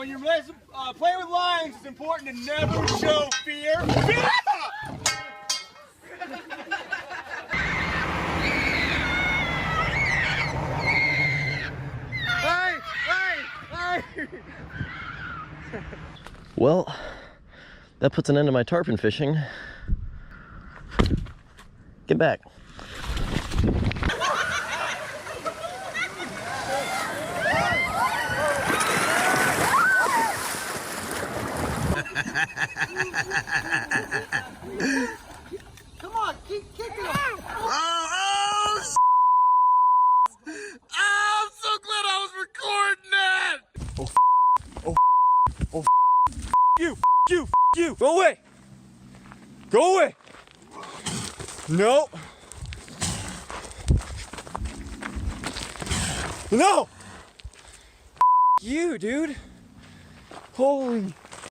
when you're playing with lines, it's important to never show fear. Well, that puts an end to my tarpon fishing. Get back. Come on, keep kicking him. I'm so glad I was recording that! You! Go away! Go away! No! No! You, dude! Holy...